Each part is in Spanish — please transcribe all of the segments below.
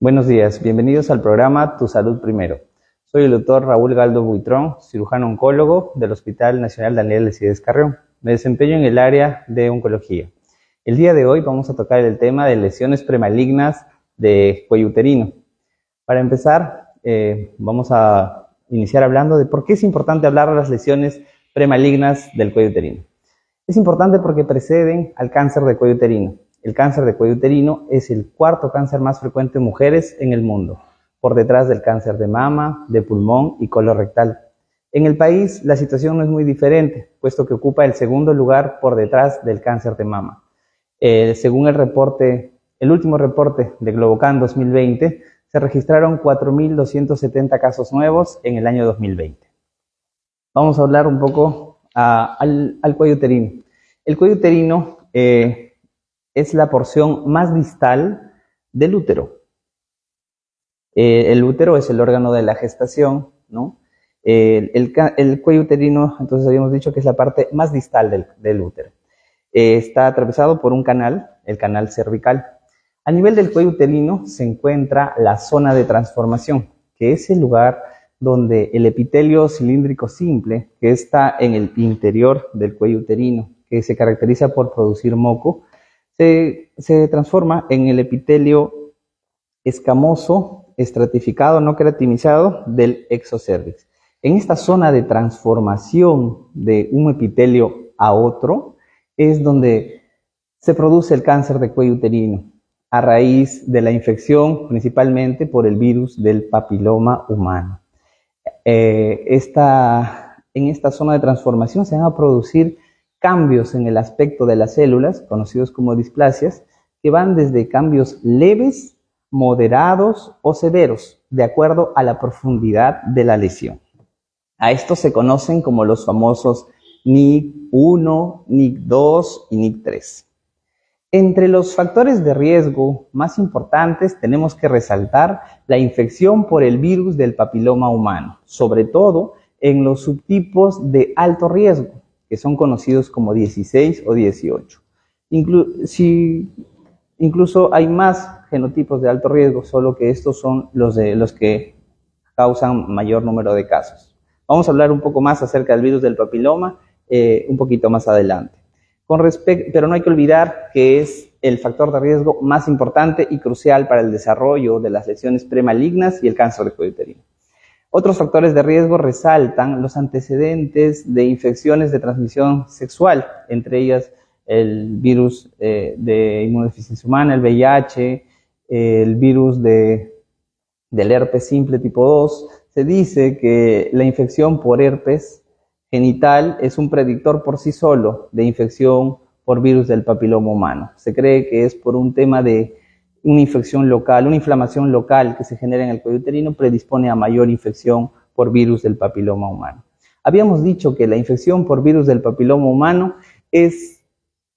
Buenos días, bienvenidos al programa Tu Salud Primero. Soy el doctor Raúl Galdo Buitrón, cirujano oncólogo del Hospital Nacional Daniel Alcides Carrión. Me desempeño en el área de oncología. El día de hoy vamos a tocar el tema de lesiones premalignas de cuello uterino. Para empezar, vamos a iniciar hablando de por qué es importante hablar de las lesiones premalignas del cuello uterino. Es importante porque preceden al cáncer de cuello uterino. El cáncer de cuello uterino es el cuarto cáncer más frecuente en mujeres en el mundo, por detrás del cáncer de mama, de pulmón y colorectal. En el país la situación no es muy diferente, puesto que ocupa el segundo lugar por detrás del cáncer de mama. Según el último reporte de Globocan 2020, se registraron 4.270 casos nuevos en el año 2020. Vamos a hablar un poco al cuello uterino. El cuello uterino es la porción más distal del útero. El útero es el órgano de la gestación, ¿no? El cuello uterino, entonces habíamos dicho que es la parte más distal del útero. Está atravesado por un canal, el canal cervical. A nivel del cuello uterino se encuentra la zona de transformación, que es el lugar donde el epitelio cilíndrico simple, que está en el interior del cuello uterino, que se caracteriza por producir moco, se transforma en el epitelio escamoso, estratificado, no queratinizado del exocervix. En esta zona de transformación de un epitelio a otro es donde se produce el cáncer de cuello uterino, a raíz de la infección principalmente por el virus del papiloma humano. En esta zona de transformación se van a producir cambios en el aspecto de las células, conocidos como displasias, que van desde cambios leves, moderados o severos, de acuerdo a la profundidad de la lesión. A estos se conocen como los famosos NIC1, NIC2 y NIC3. Entre los factores de riesgo más importantes tenemos que resaltar la infección por el virus del papiloma humano, sobre todo en los subtipos de alto riesgo, que son conocidos como 16 o 18. Incluso hay más genotipos de alto riesgo, solo que estos son los que causan mayor número de casos. Vamos a hablar un poco más acerca del virus del papiloma un poquito más adelante. Pero no hay que olvidar que es el factor de riesgo más importante y crucial para el desarrollo de las lesiones premalignas y el cáncer de cuello uterino. Otros factores de riesgo resaltan los antecedentes de infecciones de transmisión sexual, entre ellas el virus de inmunodeficiencia humana, el VIH, el virus del herpes simple tipo 2. Se dice que la infección por herpes genital es un predictor por sí solo de infección por virus del papiloma humano. Se cree que es por un tema de una infección local, una inflamación local que se genera en el cuello uterino predispone a mayor infección por virus del papiloma humano. Habíamos dicho que la infección por virus del papiloma humano es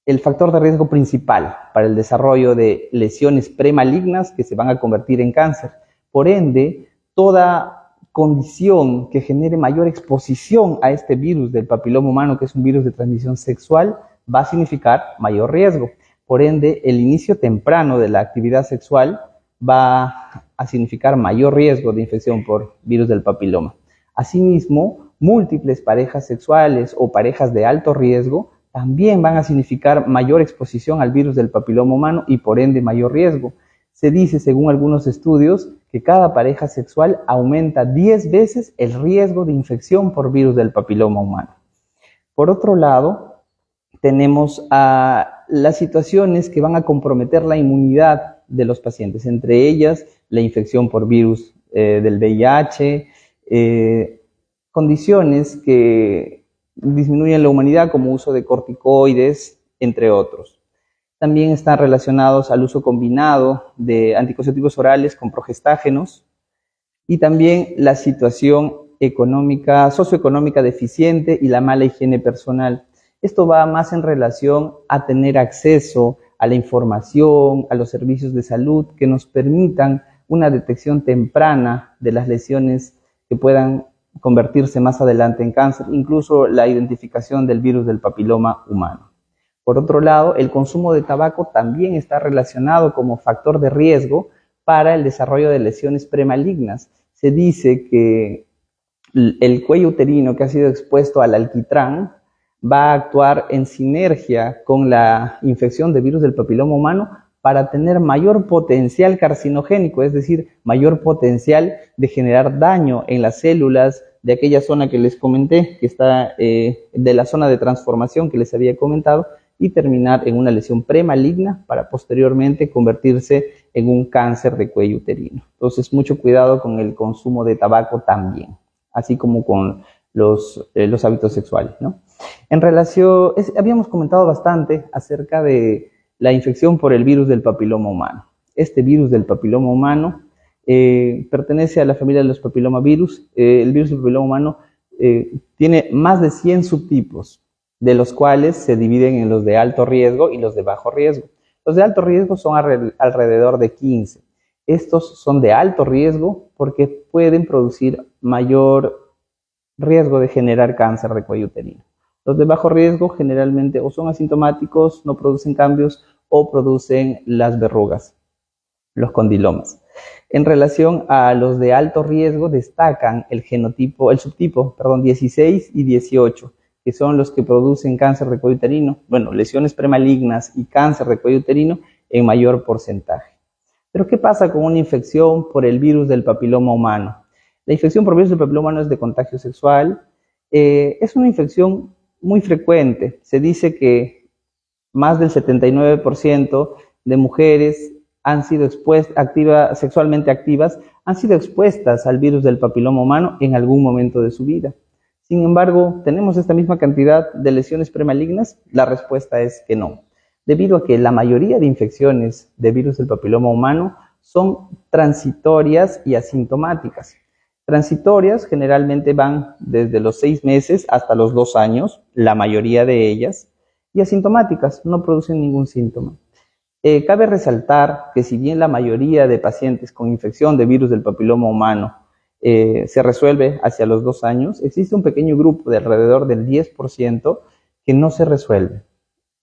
el factor de riesgo principal para el desarrollo de lesiones premalignas que se van a convertir en cáncer. Por ende, toda condición que genere mayor exposición a este virus del papiloma humano, que es un virus de transmisión sexual, va a significar mayor riesgo. Por ende, el inicio temprano de la actividad sexual va a significar mayor riesgo de infección por virus del papiloma. Asimismo, múltiples parejas sexuales o parejas de alto riesgo también van a significar mayor exposición al virus del papiloma humano y por ende mayor riesgo. Se dice, según algunos estudios, que cada pareja sexual aumenta 10 veces el riesgo de infección por virus del papiloma humano. Por otro lado, tenemos las situaciones que van a comprometer la inmunidad de los pacientes, entre ellas la infección por virus del VIH, condiciones que disminuyen la inmunidad como uso de corticoides, entre otros. También están relacionados al uso combinado de anticonceptivos orales con progestágenos y también la situación socioeconómica deficiente y la mala higiene personal. Esto va más en relación a tener acceso a la información, a los servicios de salud que nos permitan una detección temprana de las lesiones que puedan convertirse más adelante en cáncer, incluso la identificación del virus del papiloma humano. Por otro lado, el consumo de tabaco también está relacionado como factor de riesgo para el desarrollo de lesiones premalignas. Se dice que el cuello uterino que ha sido expuesto al alquitrán va a actuar en sinergia con la infección de virus del papiloma humano para tener mayor potencial carcinogénico, es decir, mayor potencial de generar daño en las células de aquella zona que les comenté, que está de la zona de transformación que les había comentado, y terminar en una lesión premaligna para posteriormente convertirse en un cáncer de cuello uterino. Entonces, mucho cuidado con el consumo de tabaco también, así como con los hábitos sexuales, ¿no? En relación, habíamos comentado bastante acerca de la infección por el virus del papiloma humano. Este virus del papiloma humano pertenece a la familia de los papilomavirus. El virus del papiloma humano tiene más de 100 subtipos, de los cuales se dividen en los de alto riesgo y los de bajo riesgo. Los de alto riesgo son alrededor de 15. Estos son de alto riesgo porque pueden producir mayor riesgo de generar cáncer de cuello uterino. Los de bajo riesgo generalmente o son asintomáticos, no producen cambios o producen las verrugas, los condilomas. En relación a los de alto riesgo destacan el subtipo 16 y 18, que son los que producen cáncer de cuello uterino, lesiones premalignas y cáncer de cuello uterino en mayor porcentaje. Pero ¿qué pasa con una infección por el virus del papiloma humano? La infección por virus del papiloma humano es de contagio sexual. Es una infección muy frecuente. Se dice que más del 79% de mujeres han sido sexualmente activas, han sido expuestas al virus del papiloma humano en algún momento de su vida. Sin embargo, ¿tenemos esta misma cantidad de lesiones premalignas? La respuesta es que no, debido a que la mayoría de infecciones de virus del papiloma humano son transitorias y asintomáticas. Transitorias generalmente van desde los 6 meses hasta los 2 años, la mayoría de ellas, y asintomáticas, no producen ningún síntoma. Cabe resaltar que si bien la mayoría de pacientes con infección de virus del papiloma humano se resuelve hacia los 2 años, existe un pequeño grupo de alrededor del 10% que no se resuelve.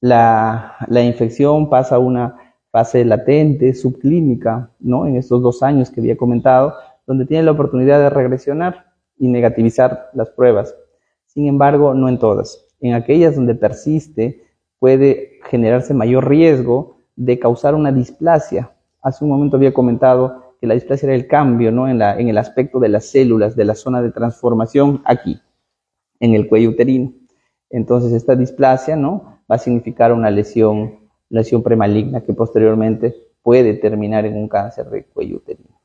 La infección pasa a una fase latente, subclínica, ¿no? En estos 2 años que había comentado, donde tiene la oportunidad de regresionar y negativizar las pruebas. Sin embargo, no en todas. En aquellas donde persiste, puede generarse mayor riesgo de causar una displasia. Hace un momento había comentado que la displasia era el cambio, ¿no? en el aspecto de las células, de la zona de transformación aquí, en el cuello uterino. Entonces, esta displasia, ¿no? va a significar una lesión premaligna que posteriormente puede terminar en un cáncer de cuello uterino.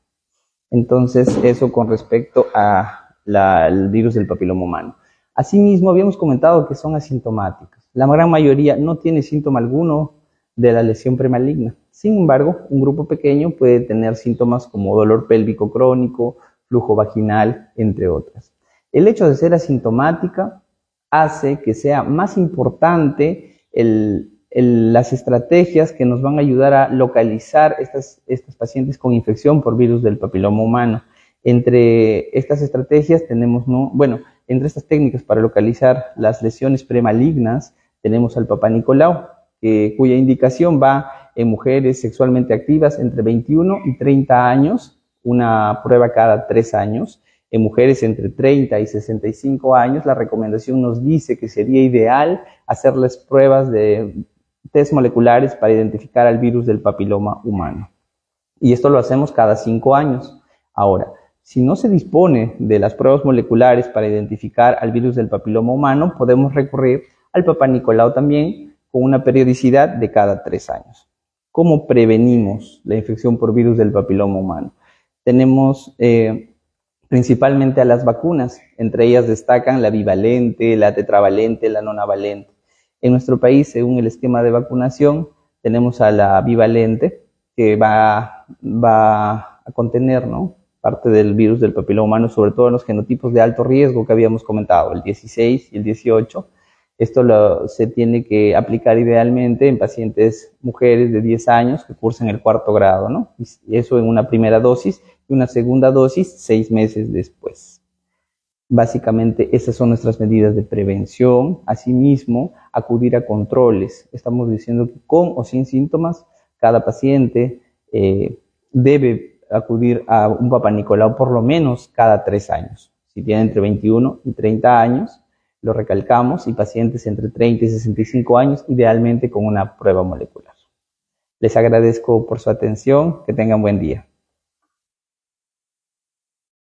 Entonces, eso con respecto al virus del papiloma humano. Asimismo, habíamos comentado que son asintomáticas. La gran mayoría no tiene síntoma alguno de la lesión premaligna. Sin embargo, un grupo pequeño puede tener síntomas como dolor pélvico crónico, flujo vaginal, entre otras. El hecho de ser asintomática hace que sea más importante las estrategias que nos van a ayudar a localizar estas pacientes con infección por virus del papiloma humano. Entre estas estrategias tenemos, entre estas técnicas para localizar las lesiones premalignas, tenemos al Papá Nicolau, cuya indicación va en mujeres sexualmente activas entre 21 y 30 años, una prueba cada 3 años. En mujeres entre 30 y 65 años, la recomendación nos dice que sería ideal hacerles pruebas de test moleculares para identificar al virus del papiloma humano. Y esto lo hacemos cada 5 años. Ahora, si no se dispone de las pruebas moleculares para identificar al virus del papiloma humano, podemos recurrir al Papá Nicolau también con una periodicidad de cada 3 años. ¿Cómo prevenimos la infección por virus del papiloma humano? Tenemos principalmente a las vacunas. Entre ellas destacan la bivalente, la tetravalente, la nonavalente. En nuestro país, según el esquema de vacunación, tenemos a la bivalente, que va a contener, ¿no?, parte del virus del papiloma humano, sobre todo en los genotipos de alto riesgo que habíamos comentado, el 16 y el 18. Esto se tiene que aplicar idealmente en pacientes mujeres de 10 años que cursan el 4º grado, ¿no? Y eso en una primera dosis y una segunda dosis 6 meses después. Básicamente, esas son nuestras medidas de prevención. Asimismo, acudir a controles. Estamos diciendo que con o sin síntomas, cada paciente debe acudir a un Papa Nicolau por lo menos cada 3 años. Si tiene entre 21 y 30 años, lo recalcamos, y pacientes entre 30 y 65 años, idealmente con una prueba molecular. Les agradezco por su atención, que tengan buen día.